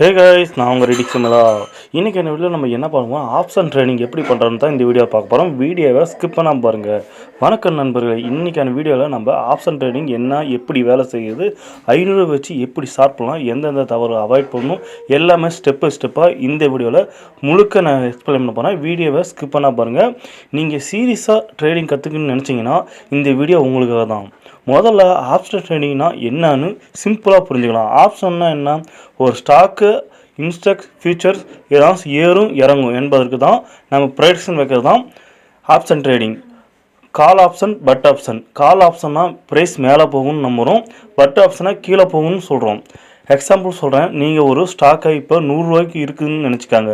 Hey guys, நான் உங்கள் ready சிமலா. இன்றைக்கி என்ன வீடியோவில் நம்ம என்ன பண்ணுவோம், ஆப்ஷன் ட்ரேடிங் எப்படி பண்ணுறதுன்னு தான் இந்த வீடியோ பார்க்க போகிறோம். வீடியோவை ஸ்கிப் பண்ணாமல் பாருங்கள். வணக்கம் நண்பர்களே, இன்றைக்கான வீடியோவில் நம்ம ஆப்ஷன் ட்ரேடிங் என்ன, எப்படி வேலை செய்யுது, 500 வச்சு எப்படி ஸ்டார்ட் பண்ணலாம், எந்தெந்த தவறு அவாய்ட் பண்ணணும், எல்லாமே ஸ்டெப் பை ஸ்டெப்பாக இந்த வீடியோவில் முழுக்க நான் எக்ஸ்பிளைன் பண்ண போகிறேன். வீடியோவை ஸ்கிப் பண்ணால் பாருங்கள். நீங்கள் சீரியஸாக ட்ரேடிங் கற்றுக்கணும்னு நினச்சிங்கன்னா இந்த வீடியோ உங்களுக்காக தான். முதல்ல ஆப்ஷன் ட்ரேடிங்னா என்னன்னு சிம்பிளாக புரிஞ்சுக்கலாம். ஆப்ஷன்னா என்ன, ஒரு ஸ்டாக்கு இன்ஸ்ட்ரக்ட் ஃபியூச்சர்ஸ் ஏதாவது ஏறும் இறங்கும் என்பதற்கு தான் நம்ம ப்ரைடிக்ஷன் வைக்கிறது தான் option trading. Call option, put option. Call ஆப்ஷன்னா ப்ரைஸ் மேலே போகும்னு நம்புகிறோம், பட் ஆப்ஷனாக கீழே போகும்னு சொல்கிறோம். எக்ஸாம்பிள் சொல்கிறேன், நீங்கள் ஒரு ஸ்டாக்கை இப்போ 100 ரூபாய்க்கு இருக்குதுன்னு நினச்சிக்காங்க,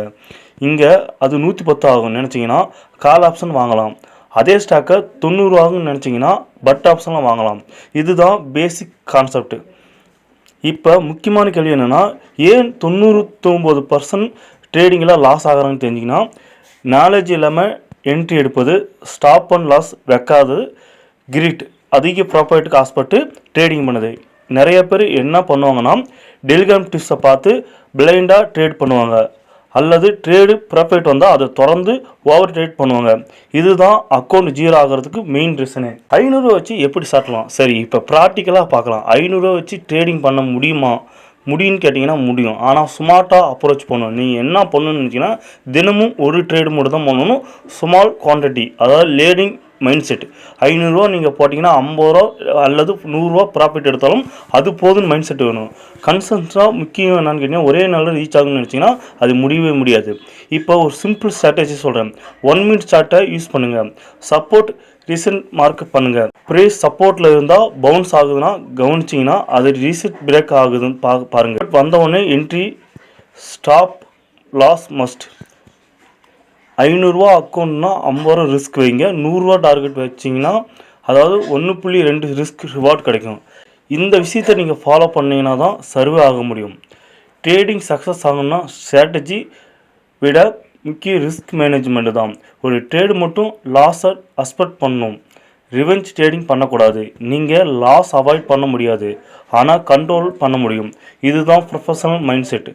இங்கே அது 110 ஆகும்னு நினச்சிங்கன்னா கால் ஆப்ஷன் வாங்கலாம். அதே ஸ்டாக்கை 90 ஆகும்னு நினச்சிங்கன்னா பட் ஆப்ஷனில் வாங்கலாம். இதுதான் பேசிக் கான்செப்ட். இப்போ முக்கியமான கேள்வி என்னென்னா, ஏன் 99% ட்ரேடிங்கில் லாஸ் ஆகிறாங்கன்னு தெரிஞ்சிங்கன்னா, நாலேஜ் இல்லாமல் என்ட்ரி எடுப்பது, ஸ்டாப் அண்ட் லாஸ் வைக்காது, கிரிட் அதிக ப்ராஃபிட்டுக்கு ஆசைப்பட்டு ட்ரேடிங் பண்ணுது. நிறைய பேர் என்ன பண்ணுவாங்கன்னா, டெலிகிராம் டிப்ஸை பார்த்து பிளைண்டாக ட்ரேட் பண்ணுவாங்க, அல்லது ட்ரேடு ப்ராஃபிட் வந்தால் அதை தொடர்ந்து ஓவர் ட்ரேட் பண்ணுவாங்க. இதுதான் அக்கௌண்ட் ஜீரோ ஆகிறதுக்கு மெயின் ரீசனு. 500 வச்சு எப்படி சாட்டலாம்? சரி, இப்போ ப்ராக்டிக்கலாக பார்க்கலாம். 500 வச்சு ட்ரேடிங் பண்ண முடியும்னு கேட்டிங்கன்னா முடியும். ஆனால் ஸ்மார்ட்டாக அப்ரோச் பண்ணணும். நீங்கள் என்ன பண்ணணும்னு நினச்சிங்கன்னா, தினமும் ஒரு ட்ரேடு மட்டும் தான் பண்ணணும். ஸ்மால் குவான்டிட்டி, அதாவது லேர்னிங் மைண்ட் செட். 500 ரூபா நீங்கள் போட்டிங்கன்னா 50 ரூபா அல்லது 100 ரூபா ப்ராஃபிட் எடுத்தாலும் அது போதுன்னு மைண்ட் செட் வேணும். கன்சன்ஸாக முக்கியம் என்னன்னு கேட்டிங்கன்னா, ஒரே நாளில் ரீச் ஆகும்னு நினச்சிங்கன்னா அது முடியவே முடியாது. இப்போ ஒரு சிம்பிள் ஸ்ட்ராட்டஜி சொல்கிறேன். 1 மினிட் சார்ட்டை யூஸ் பண்ணுங்கள். சப்போர்ட் ரீசெண்ட் மார்க் பண்ணுங்கள். ப்ரைஸ் சப்போர்ட்டில் இருந்தால் பவுன்ஸ் ஆகுதுன்னா கவனிச்சிங்கன்னா அது ரீசெட் பிரேக் ஆகுதுன்னு பாருங்கள். வந்தவுடனே என்ட்ரி, ஸ்டாப் லாஸ் மஸ்ட். 500 ரூபா அக்கௌண்ட்னா 50 ரூபா ரிஸ்க் வைங்க. 100 ரூபா டார்கெட் வச்சிங்கன்னா அதாவது 1.2 ரிஸ்க் ரிவார்ட் கிடைக்கும். இந்த விஷயத்தை நீங்கள் ஃபாலோ பண்ணிங்கன்னா தான் சர்வே ஆக முடியும். ட்ரேடிங் சக்ஸஸ் ஆகணும்னா ஸ்ட்ராட்டஜி விட முக்கிய ரிஸ்க் மேனேஜ்மெண்ட் தான். ஒரு ட்ரேடு மட்டும் லாஸை அக்செப்ட் பண்ணணும். ரிவெஞ்ச் ட்ரேடிங் பண்ணக்கூடாது. நீங்கள் லாஸ் அவாய்ட் பண்ண முடியாது, ஆனால் கண்ட்ரோல் பண்ண முடியும். இதுதான் ப்ரொஃபஷனல் மைண்ட் செட்.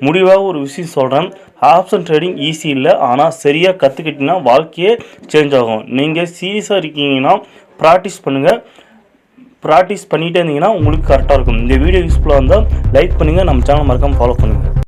முடிவாக ஒரு விஷயம் சொல்கிறேன், ஆப்ஷன் ட்ரேடிங் ஈஸி இல்லை, ஆனால் சரியாக கற்றுக்கிட்டிங்கன்னா வாழ்க்கையே சேஞ்ச் ஆகும். நீங்கள் சீரியஸாக இருக்கீங்கன்னா ப்ராக்டிஸ் பண்ணுங்கள். ப்ராக்டிஸ் பண்ணிகிட்டே இருந்தீங்கன்னா உங்களுக்கு கரெக்டாக இருக்கும். இந்த வீடியோ யூஸ்ஃபுல்லாக இருந்தால் லைக் பண்ணுங்கள், நம்ம சேனல் மறக்காமல் ஃபாலோ பண்ணுங்கள்.